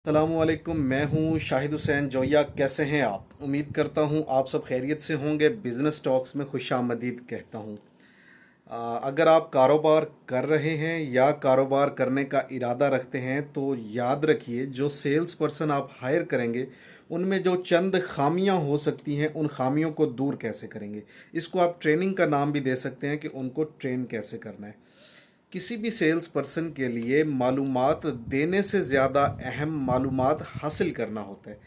अस्सलामु अलैकुम। मैं हूं शाहिद हुसैन जोया। कैसे हैं आप? उम्मीद करता हूं आप सब खैरियत से होंगे। बिज़नेस टॉक्स में खुशामदीद कहता हूं। अगर आप कारोबार कर रहे हैं या कारोबार करने का इरादा रखते हैं तो याद रखिए, जो सेल्स पर्सन आप हायर करेंगे उनमें जो चंद खामियां हो सकती हैं, उन खामियों को दूर कैसे करेंगे। इसको आप ट्रेनिंग का नाम भी दे सकते हैं कि उनको ट्रेन कैसे करना है। किसी भी सेल्स पर्सन के लिए मालूमात देने से ज़्यादा अहम मालूमात हासिल करना होता है।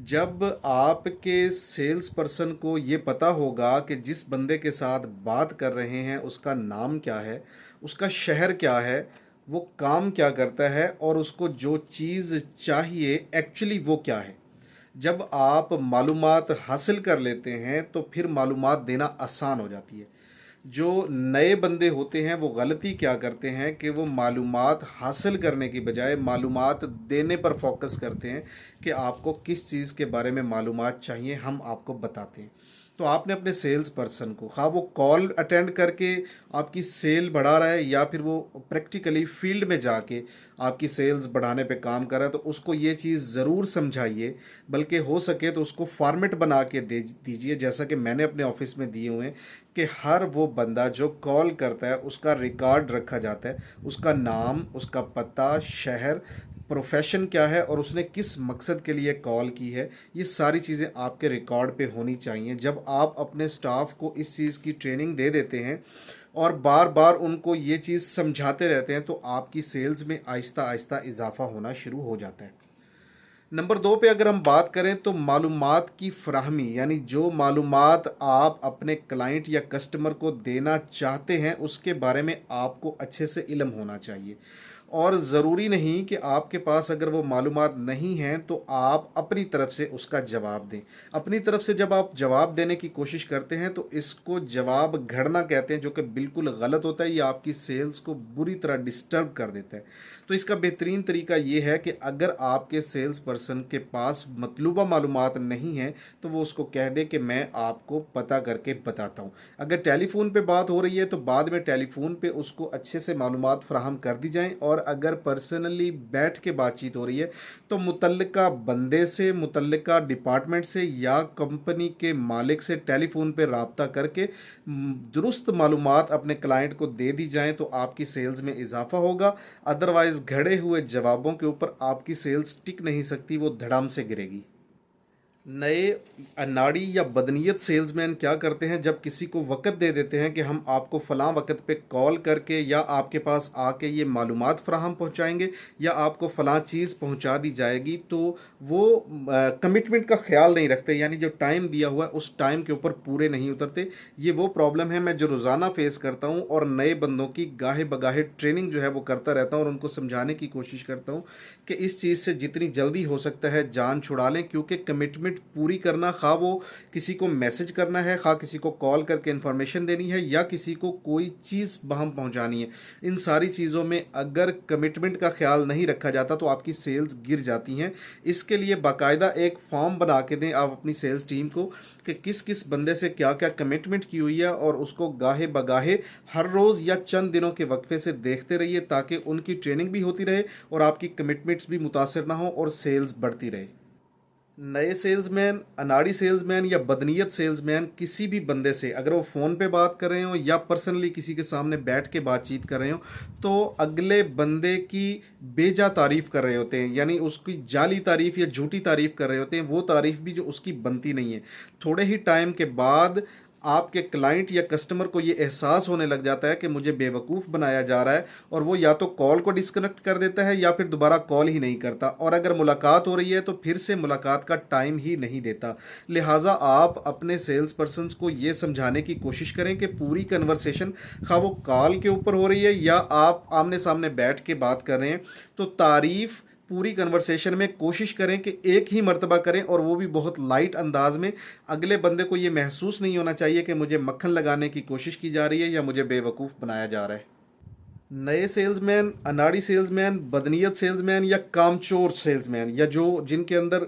जब आपके सेल्स पर्सन को ये पता होगा कि जिस बंदे के साथ बात कर रहे हैं उसका नाम क्या है, उसका शहर क्या है, वो काम क्या करता है और उसको जो चीज़ चाहिए एक्चुअली वो क्या है, जब आप मालूमात हासिल कर लेते हैं तो फिर मालूमात देना आसान हो जाती है। जो नए बंदे होते हैं वो गलती क्या करते हैं कि वो मालूमात हासिल करने की बजाय मालूमात देने पर फोकस करते हैं कि आपको किस चीज़ के बारे में मालूमात चाहिए, हम आपको बताते हैं। तो आपने अपने सेल्स पर्सन को, खा वो कॉल अटेंड करके आपकी सेल बढ़ा रहा है या फिर वो प्रैक्टिकली फील्ड में जाके आपकी सेल्स बढ़ाने पे काम कर रहा है, तो उसको ये चीज़ ज़रूर समझाइए। बल्कि हो सके तो उसको फॉर्मेट बना के दे दीजिए, जैसा कि मैंने अपने ऑफिस में दिए हुए हैं, कि हर वो बंदा जो कॉल करता है उसका रिकॉर्ड रखा जाता है। उसका नाम, उसका पता, शहर, प्रोफेशन क्या है और उसने किस मकसद के लिए कॉल की है, ये सारी चीज़ें आपके रिकॉर्ड पे होनी चाहिए। जब आप अपने स्टाफ को इस चीज़ की ट्रेनिंग दे देते हैं और बार बार उनको ये चीज़ समझाते रहते हैं तो आपकी सेल्स में आहिस्ता आहिस्ता इजाफा होना शुरू हो जाता है। नंबर दो पे अगर हम बात करें तो मालूमात की फ्राहमी, यानी जो मालूमात आप अपने क्लाइंट या कस्टमर को देना चाहते हैं उसके बारे में आपको अच्छे से इल्म होना चाहिए। और ज़रूरी नहीं कि आपके पास अगर वो मालूमात नहीं हैं तो आप अपनी तरफ से उसका जवाब दें। अपनी तरफ से जब आप जवाब देने की कोशिश करते हैं तो इसको जवाब घड़ना कहते हैं, जो कि बिल्कुल गलत होता है। ये आपकी सेल्स को बुरी तरह डिस्टर्ब कर देता है। तो इसका बेहतरीन तरीका ये है कि अगर आपके सेल्स पर्सन के पास मतलूबा मालूमात नहीं है तो वो उसको कह दे कि मैं आपको पता करके बताता हूँ। अगर टेलीफोन पे बात हो रही है तो बाद में टेलीफोन पे उसको अच्छे से मालूमात फ्राहम कर दी जाएं, और अगर पर्सनली बैठ के बातचीत हो रही है तो मुतल्लिका बंदे से, मुतल्लिका डिपार्टमेंट से या कंपनी के मालिक से टेलीफोन पे रब्ता करके दुरुस्त मालूमात अपने क्लाइंट को दे दी जाएं तो आपकी सेल्स में इजाफा होगा। अदरवाइज घड़े हुए जवाबों के ऊपर आपकी सेल्स टिक नहीं सकती, वो धड़ाम से गिरेगी। नए अनाड़ी या बदनीयत सेल्समैन क्या करते हैं, जब किसी को वक़्त दे देते हैं कि हम आपको फ़लाँ वक़्त पे कॉल करके या आपके पास आके ये मालूमात फ़राहम पहुंचाएंगे या आपको फ़लाँ चीज़ पहुंचा दी जाएगी, तो वो कमिटमेंट का ख्याल नहीं रखते, यानी जो टाइम दिया हुआ है उस टाइम के ऊपर पूरे नहीं उतरते। ये वो प्रॉब्लम है मैं जो रोज़ाना फेस करता हूँ, और नए बंदों की गाहे बगाहे ट्रेनिंग जो है वो करता रहता हूँ और उनको समझाने की कोशिश करता हूँ कि इस चीज़ से जितनी जल्दी हो सकता है जान छुड़ा लें, क्योंकि कमिटमेंट पूरी करना, खा वो किसी को मैसेज करना है, खा किसी को कॉल करके इन्फॉर्मेशन देनी है या किसी को कोई चीज़ बहम पहुंचानी है, इन सारी चीज़ों में अगर कमिटमेंट का ख्याल नहीं रखा जाता तो आपकी सेल्स गिर जाती हैं। इसके लिए बाकायदा एक फॉर्म बना के दें आप अपनी सेल्स टीम को कि किस किस बंदे से क्या क्या कमिटमेंट की हुई है, और उसको गाहे बगाहे हर रोज़ या चंद दिनों के वक्फे से देखते रहिए ताकि उनकी ट्रेनिंग भी होती रहे और आपकी कमिटमेंट्स भी मुतासर ना हो और सेल्स बढ़ती रहे। नए सेल्समैन, अनाड़ी सेल्समैन या बदनीयत सेल्समैन किसी भी बंदे से अगर वो फ़ोन पे बात कर रहे हो या पर्सनली किसी के सामने बैठ के बातचीत कर रहे हो तो अगले बंदे की बेजा तारीफ़ कर रहे होते हैं, यानी उसकी जाली तारीफ़ या झूठी तारीफ़ कर रहे होते हैं, वो तारीफ़ भी जो उसकी बनती नहीं है। थोड़े ही टाइम के बाद आपके क्लाइंट या कस्टमर को ये एहसास होने लग जाता है कि मुझे बेवकूफ़ बनाया जा रहा है, और वो या तो कॉल को डिस्कनेक्ट कर देता है या फिर दोबारा कॉल ही नहीं करता, और अगर मुलाकात हो रही है तो फिर से मुलाकात का टाइम ही नहीं देता। लिहाजा आप अपने सेल्स पर्सनस को ये समझाने की कोशिश करें कि पूरी कन्वर्सेशन, खा वो कॉल के ऊपर हो रही है या आप आमने सामने बैठ के बात कर रहे हैं, तो तारीफ़ पूरी कन्वर्सेशन में कोशिश करें कि एक ही मर्तबा करें, और वो भी बहुत लाइट अंदाज में। अगले बंदे को ये महसूस नहीं होना चाहिए कि मुझे मक्खन लगाने की कोशिश की जा रही है या मुझे बेवकूफ़ बनाया जा रहा है। नए सेल्समैन, अनाड़ी सेल्समैन, बदनीयत सेल्समैन या कामचोर सेल्समैन, या जो जिनके अंदर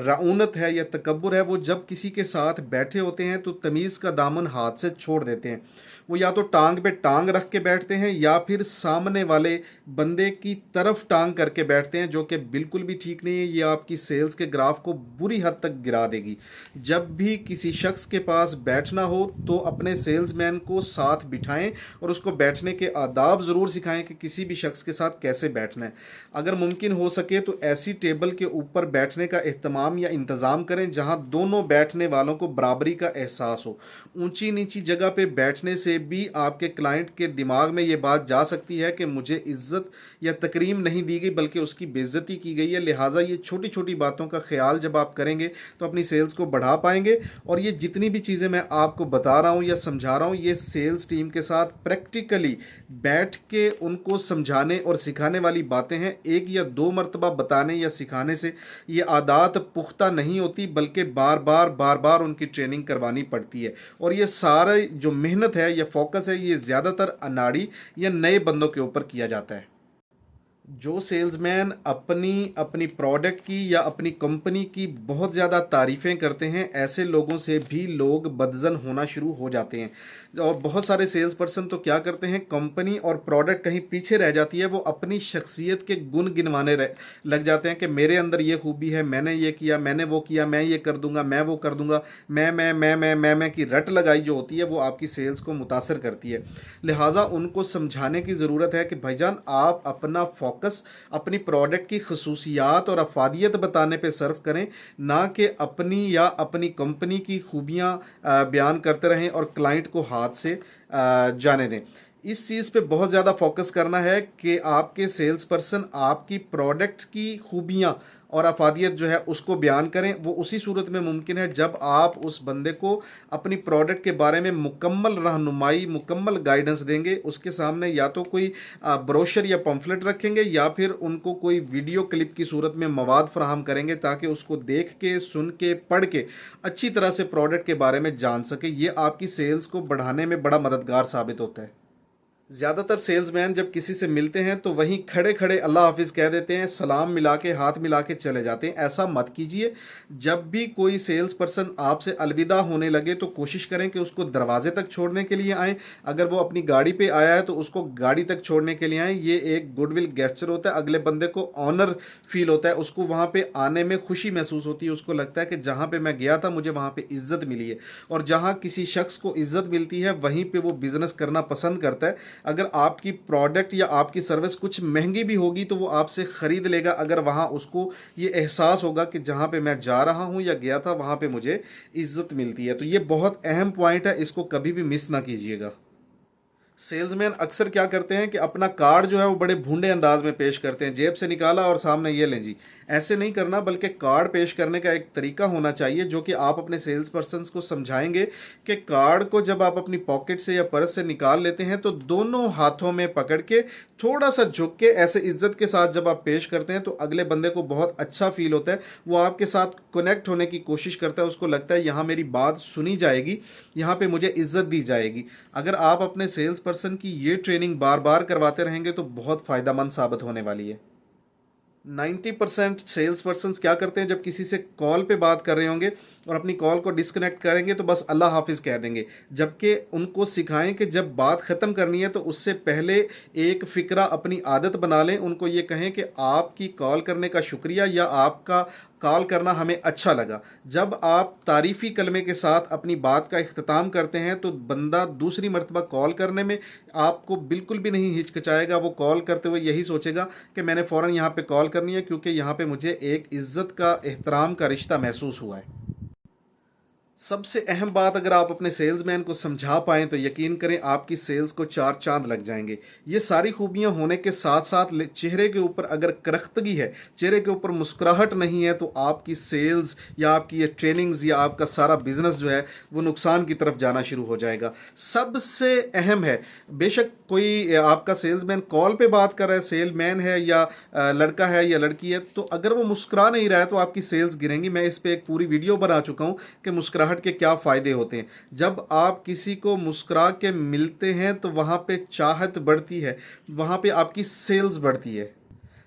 रऊनत है या तकब्बुर है, वो जब किसी के साथ बैठे होते हैं तो तमीज़ का दामन हाथ से छोड़ देते हैं। वो या तो टांग पे टांग रख के बैठते हैं या फिर सामने वाले बंदे की तरफ टांग करके बैठते हैं, जो कि बिल्कुल भी ठीक नहीं है। ये आपकी सेल्स के ग्राफ को बुरी हद तक गिरा देगी। जब भी किसी शख्स के पास बैठना हो तो अपने सेल्समैन को साथ बिठाएं और उसको बैठने के आदाब ज़रूर सिखाएं कि किसी भी शख्स के साथ कैसे बैठना है। अगर मुमकिन हो सके तो ऐसी टेबल के ऊपर बैठने का एहतमाम या इंतज़ाम करें जहां दोनों बैठने वालों को बराबरी का एहसास हो। ऊंची नीची जगह पे बैठने से भी आपके क्लाइंट के दिमाग में ये बात जा सकती है कि मुझे इज्जत या तकरीम नहीं दी गई बल्कि उसकी बेइज्जती की गई है। लिहाजा ये छोटी छोटी बातों का ख्याल जब आप करेंगे तो अपनी सेल्स को बढ़ा पाएंगे। और ये जितनी भी चीज़ें मैं आपको बता रहा हूँ या समझा रहा हूँ, ये सेल्स टीम के साथ प्रैक्टिकली बैठ के उनको समझाने और सिखाने वाली बातें हैं। एक या दो मरतबा बताने या सिखाने से ये आदत पुख्ता नहीं होती, बल्कि बार बार उनकी ट्रेनिंग करवानी पड़ती है। और ये सारा जो मेहनत है या फोकस है, ये ज़्यादातर अनाड़ी या नए बंदों के ऊपर किया जाता है। जो सेल्समैन अपनी प्रोडक्ट की या अपनी कंपनी की बहुत ज़्यादा तारीफ़ें करते हैं, ऐसे लोगों से भी लोग बदज़न होना शुरू हो जाते हैं। और बहुत सारे सेल्स पर्सन तो क्या करते हैं, कंपनी और प्रोडक्ट कहीं पीछे रह जाती है, वो अपनी शख्सियत के गुण गिनवाने लग जाते हैं कि मेरे अंदर ये खूबी है, मैंने ये किया, मैंने वो किया, मैं ये कर दूंगा, मैं वो कर दूंगा। मैं की रट लगाई जो होती है वो आपकी सेल्स को मुतासर करती है। लिहाजा उनको समझाने की ज़रूरत है कि भाईजान आप अपना फोकस अपनी प्रोडक्ट की खसूसियात और अफादियत बताने पे सर्व करें, ना कि अपनी या अपनी कंपनी की खूबियाँ बयान करते रहें और क्लाइंट को हाथ से जाने दें। इस चीज़ पे बहुत ज़्यादा फोकस करना है कि आपके सेल्स पर्सन आपकी प्रोडक्ट की खूबियाँ और अफादियत जो है उसको बयान करें। वो उसी सूरत में मुमकिन है जब आप उस बंदे को अपनी प्रोडक्ट के बारे में मुकम्मल रहनुमाई, मुकम्मल गाइडेंस देंगे। उसके सामने या तो कोई ब्रोशर या पम्फलेट रखेंगे या फिर उनको कोई वीडियो क्लिप की सूरत में मवाद फराहम करेंगे ताकि उसको देख के, सुन के, पढ़ के अच्छी तरह से प्रोडक्ट के बारे में जान सके। ये आपकी सेल्स को बढ़ाने में बड़ा मददगार साबित होता है। ज़्यादातर सेल्समैन जब किसी से मिलते हैं तो वहीं खड़े खड़े अल्लाह हाफिज़ कह देते हैं, सलाम मिला के, हाथ मिला के चले जाते हैं। ऐसा मत कीजिए। जब भी कोई सेल्स पर्सन आपसे अलविदा होने लगे तो कोशिश करें कि उसको दरवाजे तक छोड़ने के लिए आएँ। अगर वो अपनी गाड़ी पे आया है तो उसको गाड़ी तक छोड़ने के लिए आएँ। ये एक गुडविल गेस्चर होता है। अगले बंदे को ऑनर फील होता है, उसको वहाँ पर आने में खुशी महसूस होती है। उसको लगता है कि जहाँ पर मैं गया था मुझे वहाँ पर इज़्ज़त मिली है। और जहाँ किसी शख्स को इज़्ज़त मिलती है वहीं पर वो बिज़नेस करना पसंद करता है। अगर आपकी प्रोडक्ट या आपकी सर्विस कुछ महंगी भी होगी तो वो आपसे ख़रीद लेगा, अगर वहाँ उसको ये एहसास होगा कि जहाँ पे मैं जा रहा हूँ या गया था वहाँ पे मुझे इज़्ज़त मिलती है। तो ये बहुत अहम पॉइंट है, इसको कभी भी मिस ना कीजिएगा। सेल्समैन अक्सर क्या करते हैं कि अपना कार्ड जो है वो बड़े भूंडे अंदाज में पेश करते हैं, जेब से निकाला और सामने ये लें जी। ऐसे नहीं करना, बल्कि कार्ड पेश करने का एक तरीका होना चाहिए जो कि आप अपने सेल्स पर्सन को समझाएंगे कि कार्ड को जब आप अपनी पॉकेट से या पर्स से निकाल लेते हैं तो दोनों हाथों में पकड़ के थोड़ा सा झुक के ऐसे इज्जत के साथ जब आप पेश करते हैं तो अगले बंदे को बहुत अच्छा फील होता है। वो आपके साथ कनेक्ट होने की कोशिश करता है, उसको लगता है यहाँ मेरी बात सुनी जाएगी, यहाँ पे मुझे इज्जत दी जाएगी। अगर आप अपने सेल्स पर्सन की ये ट्रेनिंग बार बार करवाते रहेंगे तो बहुत फ़ायदेमंद साबित होने वाली है। 90% सेल्स पर्सन क्या करते हैं, जब किसी से कॉल पे बात कर रहे होंगे और अपनी कॉल को डिस्कनेक्ट करेंगे तो बस अल्लाह हाफिज़ कह देंगे। जबकि उनको सिखाएं कि जब बात ख़त्म करनी है तो उससे पहले एक फ़िक्रा अपनी आदत बना लें। उनको ये कहें कि आपकी कॉल करने का शुक्रिया या आपका कॉल करना हमें अच्छा लगा। जब आप तारीफ़ी कलमे के साथ अपनी बात का इख्तिताम करते हैं तो बंदा दूसरी मरतबा कॉल करने में आपको बिल्कुल भी नहीं हिचकिचाएगा। वो कॉल करते हुए यही सोचेगा कि मैंने फ़ौरन यहाँ पे कॉल करनी है क्योंकि यहाँ पे मुझे एक इज़्ज़त का, एहतराम का रिश्ता महसूस हुआ है। सबसे अहम बात, अगर आप अपने सेल्समैन को समझा पाएँ तो यकीन करें आपकी सेल्स को चार चांद लग जाएंगे। ये सारी खूबियाँ होने के साथ साथ चेहरे के ऊपर अगर करख्तगी है, चेहरे के ऊपर मुस्कुराहट नहीं है, तो आपकी सेल्स या आपकी ये ट्रेनिंग्स या आपका सारा बिजनेस जो है वो नुकसान की तरफ जाना शुरू हो जाएगा। सबसे अहम है, बेशक कोई आपका सेल्समैन कॉल पे बात कर रहा है, सेलमैन है या लड़का है या लड़की है, तो अगर वो मुस्कुरा नहीं रहा है तो आपकी सेल्स गिरेंगी। मैं इस पर एक पूरी वीडियो बना चुका हूँ कि मुस्कुराहट के क्या फ़ायदे होते हैं। जब आप किसी को मुस्कुरा के मिलते हैं तो वहाँ पे चाहत बढ़ती है, वहाँ पे आपकी सेल्स बढ़ती है।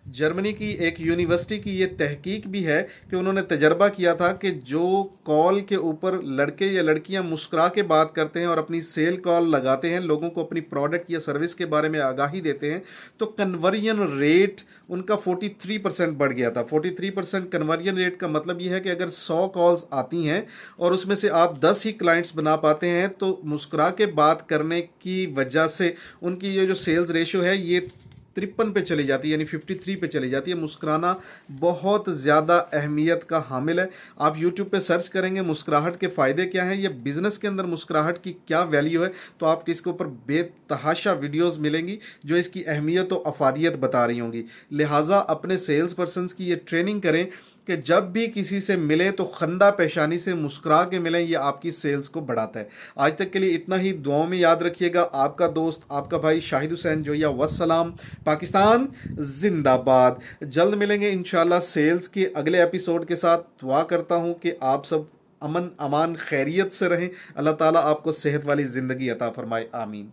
जर्मनी की एक यूनिवर्सिटी की ये तहकीक भी है कि उन्होंने तजर्बा किया था कि जो कॉल के ऊपर लड़के या लड़कियां मुस्कुरा के बात करते हैं और अपनी सेल कॉल लगाते हैं, लोगों को अपनी प्रोडक्ट या सर्विस के बारे में आगाही देते हैं, तो कन्वर्जन रेट उनका 43% बढ़ गया था। 43% कन्वर्जन रेट का मतलब ये है कि अगर 100 कॉल्स आती हैं और उसमें से आप 10 ही क्लाइंट्स बना पाते हैं, तो मुस्कुरा के बात करने की वजह से उनकी ये जो सेल्स रेशो है ये 53 पे चली जाती है, यानी 53 पे चली जाती है। मुस्कुराना बहुत ज़्यादा अहमियत का हामिल है। आप YouTube पे सर्च करेंगे मुस्कुराहट के फ़ायदे क्या हैं, ये बिज़नेस के अंदर मुस्कुराहट की क्या वैल्यू है, तो आपको इसके ऊपर बेतहाशा वीडियोस मिलेंगी जो इसकी अहमियत और अफादियत बता रही होंगी। लिहाजा अपने सेल्स पर्सनस की ये ट्रेनिंग करें कि जब भी किसी से मिलें तो खंदा पेशानी से मुस्कुरा के मिलें, ये आपकी सेल्स को बढ़ाता है। आज तक के लिए इतना ही, दुआओं में याद रखिएगा। आपका दोस्त, आपका भाई शाहिद हुसैन जोया। वस्सलाम। पाकिस्तान जिंदाबाद। जल्द मिलेंगे इंशाल्लाह सेल्स के अगले एपिसोड के साथ। दुआ करता हूँ कि आप सब अमन अमान खैरियत से रहें। अल्लाह ताला आपको सेहत वाली ज़िंदगी अता फरमाए। आमीन।